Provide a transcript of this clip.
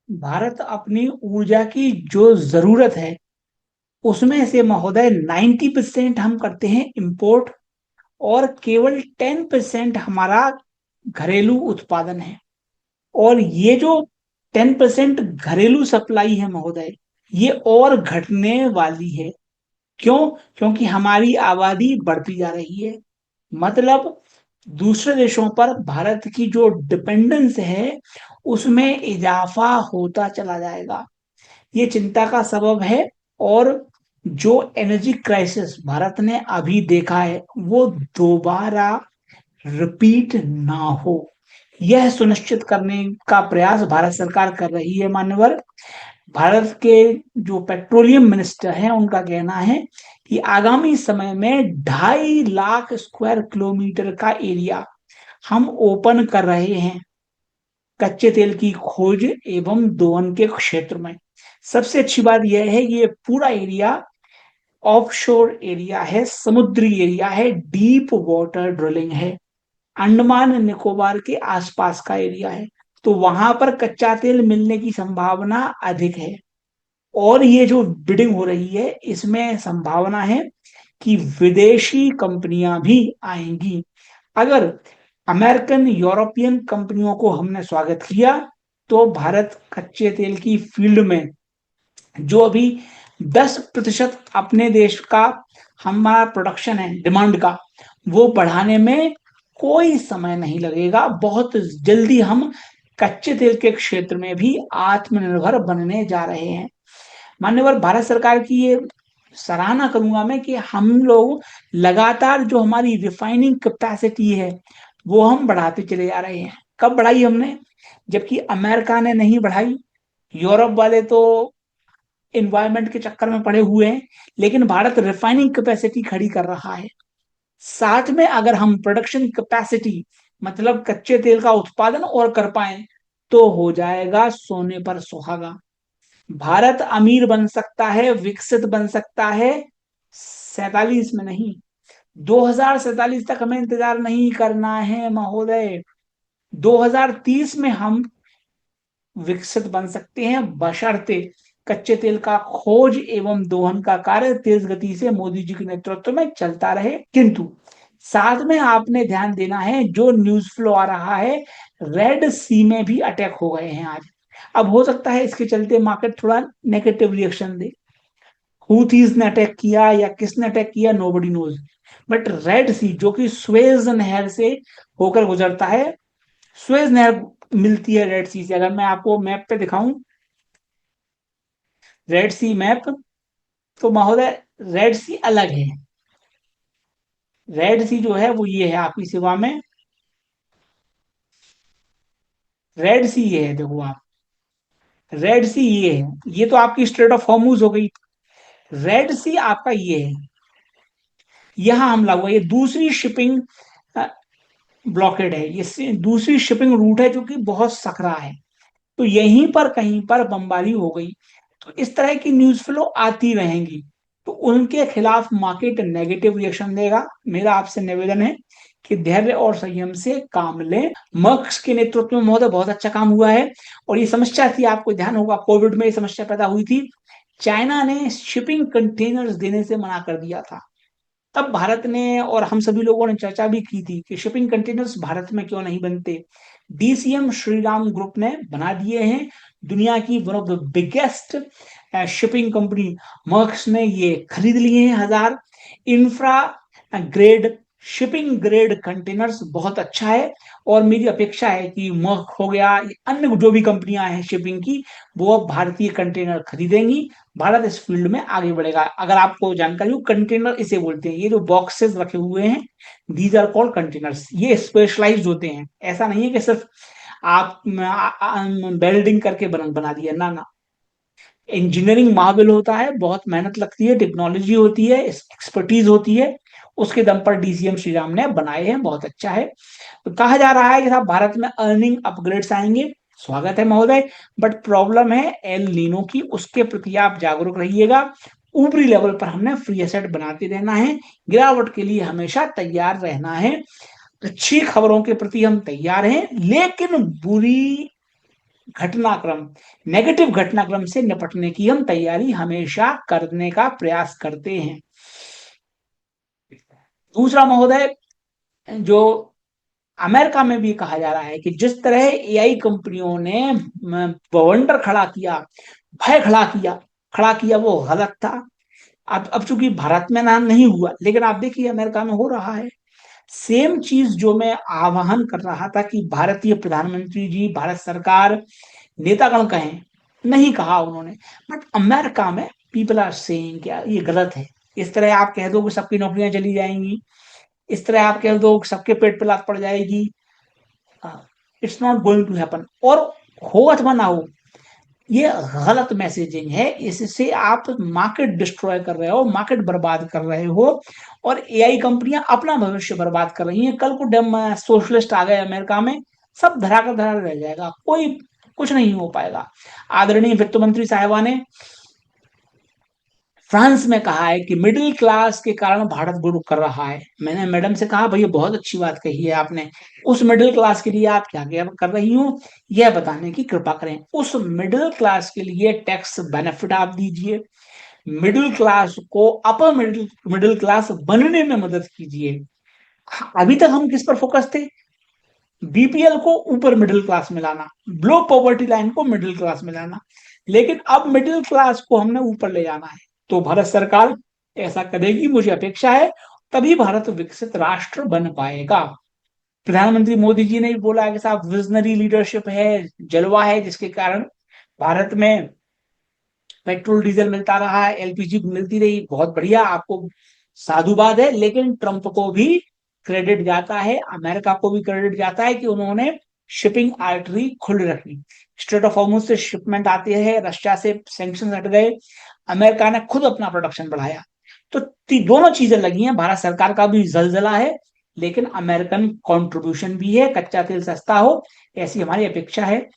भारत अपनी ऊर्जा की जो जरूरत है उसमें से महोदय 90% हम करते हैं इंपोर्ट, और केवल 10% हमारा घरेलू उत्पादन है। और ये जो 10% घरेलू सप्लाई है महोदय, ये और घटने वाली है। क्यों? क्योंकि हमारी आबादी बढ़ती जा रही है। मतलब दूसरे देशों पर भारत की जो डिपेंडेंस है उसमें इजाफा होता चला जाएगा। ये चिंता का सबब है। और जो एनर्जी क्राइसिस भारत ने अभी देखा है वो दोबारा रिपीट ना हो, यह सुनिश्चित करने का प्रयास भारत सरकार कर रही है मान्यवर। भारत के जो पेट्रोलियम मिनिस्टर हैं उनका कहना है कि आगामी समय में 2.5 लाख स्क्वायर किलोमीटर का एरिया हम ओपन कर रहे हैं कच्चे तेल की खोज एवं दोहन के क्षेत्र में। सबसे अच्छी बात यह है कि ये पूरा एरिया ऑफशोर एरिया है, समुद्री एरिया है, डीप वाटर ड्रिलिंग है, अंडमान निकोबार के आसपास का एरिया है। तो वहां पर कच्चा तेल मिलने की संभावना अधिक है। और ये जो बिडिंग हो रही है इसमें संभावना है कि विदेशी कंपनियां भी आएंगी। अगर अमेरिकन यूरोपियन कंपनियों को हमने स्वागत किया तो भारत कच्चे तेल की फील्ड में जो अभी 10% अपने देश का हमारा प्रोडक्शन है डिमांड का, वो बढ़ाने में कोई समय नहीं लगेगा। बहुत जल्दी हम कच्चे तेल के क्षेत्र में भी आत्मनिर्भर बनने जा रहे हैं। मान्यवर, भारत सरकार की ये सराहना करूंगा मैं कि हम लोग लगातार जो हमारी रिफाइनिंग कैपेसिटी है वो हम बढ़ाते चले जा रहे हैं। कब बढ़ाई हमने? जबकि अमेरिका ने नहीं बढ़ाई, यूरोप वाले तो इन्वायरमेंट के चक्कर में पड़े हुए हैं, लेकिन भारत रिफाइनिंग कैपेसिटी खड़ी कर रहा है। साथ में अगर हम प्रोडक्शन कैपेसिटी मतलब कच्चे तेल का उत्पादन और कर पाए तो हो जाएगा सोने पर सुहागा। भारत अमीर बन सकता है, विकसित बन सकता है 47 में नहीं, 2047 तक हमें इंतजार नहीं करना है महोदय। 2030 में हम विकसित बन सकते हैं बशर्ते कच्चे तेल का खोज एवं दोहन का कार्य तेज गति से मोदी जी के नेतृत्व में चलता रहे। किंतु साथ में आपने ध्यान देना है, जो न्यूज फ्लो आ रहा है, रेड सी में भी अटैक हो गए हैं आज। अब हो सकता है इसके चलते मार्केट थोड़ा नेगेटिव रिएक्शन दे। हूथीज ने अटैक किया या किसने अटैक किया, नोबडी नोज। बट रेड सी जो कि स्वेज नहर से होकर गुजरता है, स्वेज नहर मिलती है रेड सी से। अगर मैं आपको मैप पे दिखाऊं रेड सी मैप, तो महोदय रेड सी अलग है। रेड सी जो है वो ये है आपकी सेवा में, रेड सी ये है, देखो आप, रेड सी ये है। ये तो आपकी स्ट्रेट ऑफ हॉर्मूज हो गई। रेड सी आपका ये है, यहां हमला हुआ। ये दूसरी शिपिंग ब्लॉकेड है, ये दूसरी शिपिंग रूट है जो कि बहुत सकरा है। तो यहीं पर कहीं पर बमबारी हो गई। तो इस तरह की न्यूज फ्लो आती रहेंगी, तो उनके खिलाफ मार्केट नेगेटिव रिएक्शन देगा। मेरा आपसे निवेदन है कि धैर्य और संयम से काम लें। मर्क्स के नेतृत्व में महोदय बहुत अच्छा काम हुआ है। और ये समस्या थी, आपको ध्यान होगा, कोविड में ये समस्या पैदा हुई थी। चाइना ने शिपिंग कंटेनर्स देने से मना कर दिया था। तब भारत ने और हम सभी लोगों ने चर्चा भी की थी कि शिपिंग कंटेनर्स भारत में क्यों नहीं बनते। डीसीएम श्रीराम ग्रुप ने बना दिए हैं। दुनिया की one of the biggest shipping company marks ने ये खरीद लिए हैं 1000 infra grade shipping grade containers. बहुत अच्छा है। और मेरी अपेक्षा है कि मर्क हो गया, अन्य जो भी कंपनियां हैं शिपिंग की, वो अब भारतीय कंटेनर खरीदेंगी। भारत इस फील्ड में आगे बढ़ेगा। अगर आपको जानकारी हो, कंटेनर इसे बोलते हैं, ये जो बॉक्सेस रखे हुए हैं, दीज आर कॉल्ड कंटेनर्स। ये स्पेशलाइज्ड होते हैं। ऐसा नहीं है कि सिर्फ आप वेल्डिंग करके बना दिया, ना ना। इंजीनियरिंग मार्वल होता है, बहुत मेहनत लगती है, टेक्नोलॉजी होती है, एक्सपर्टीज होती है। उसके दम पर डीसीएम श्रीराम ने बनाए हैं, बहुत अच्छा है। तो कहा जा रहा है कि साहब भारत में अर्निंग अपग्रेड्स आएंगे। स्वागत है महोदय। बट प्रॉब्लम है एल नीनो की, उसके प्रति आप जागरूक रहिएगा। ऊपरी लेवल पर हमने फ्री एसेट बनाते रहना है, गिरावट के लिए हमेशा तैयार रहना है। अच्छी खबरों के प्रति हम तैयार हैं, लेकिन बुरी घटनाक्रम, नेगेटिव घटनाक्रम से निपटने की हम तैयारी हमेशा करने का प्रयास करते हैं। दूसरा महोदय, जो अमेरिका में भी कहा जा रहा है कि जिस तरह एआई कंपनियों ने बवंडर खड़ा किया, भय खड़ा किया वो गलत था। अब चूंकि भारत में ना नहीं हुआ, लेकिन आप देखिए अमेरिका में हो रहा है। सेम चीज जो मैं आह्वान कर रहा था कि भारतीय प्रधानमंत्री जी, भारत सरकार, नेतागण कहें, नहीं कहा उन्होंने, बट अमेरिका में पीपल आर सेइंग क्या ये गलत है। इस तरह आप कह दो कि सबकी नौकरियां चली जाएंगी, इस तरह आप कह दो कि सबके पेट पे लात पड़ जाएगी, it's not going to happen. और हो अथवा ना हो, ये गलत मैसेजिंग है। इससे आप मार्केट डिस्ट्रॉय कर रहे हो, मार्केट बर्बाद कर रहे हो, और एआई कंपनियां अपना भविष्य बर्बाद कर रही हैं। कल को सोशलिस्ट आ गए अमेरिका में, सब धरा का धरा रह जाएगा, कोई कुछ नहीं हो पाएगा। आदरणीय वित्त मंत्री साहिबा ने फ्रांस में कहा है कि मिडिल क्लास के कारण भारत ग्रो कर रहा है। मैंने मैडम से कहा, भैया बहुत अच्छी बात कही है आपने, उस मिडिल क्लास के लिए आप क्या क्या कर रही हो यह बताने की कृपा करें। उस मिडिल क्लास के लिए टैक्स बेनिफिट आप दीजिए, मिडिल क्लास को अपर मिडिल मिडिल क्लास बनने में मदद कीजिए। अभी तक हम किस पर फोकस थे? बीपीएल को ऊपर मिडिल क्लास में लाना, बिलो पॉवर्टी लाइन को मिडिल क्लास में लाना, लेकिन अब मिडिल क्लास को हमने ऊपर ले जाना है। तो भारत सरकार ऐसा करेगी, मुझे अपेक्षा है, तभी भारत विकसित राष्ट्र बन पाएगा। प्रधानमंत्री मोदी जी ने भी बोला है कि साहब विजनरी लीडरशिप है, जलवा है, जिसके कारण भारत में पेट्रोल डीजल मिलता रहा है, एलपीजी मिलती रही, बहुत बढ़िया, आपको साधुवाद है। लेकिन ट्रंप को भी क्रेडिट जाता है, अमेरिका को भी क्रेडिट जाता है कि उन्होंने शिपिंग आर्टरी खुली रखी। स्ट्रेट ऑफ हॉर्मुज से शिपमेंट आती है, रशिया से सैंक्शन हट गए, अमेरिका ने खुद अपना प्रोडक्शन बढ़ाया। तो दोनों चीजें लगी हैं, भारत सरकार का भी जलजला है, लेकिन अमेरिकन कंट्रीब्यूशन भी है, कच्चा तेल सस्ता हो, ऐसी हमारी अपेक्षा है।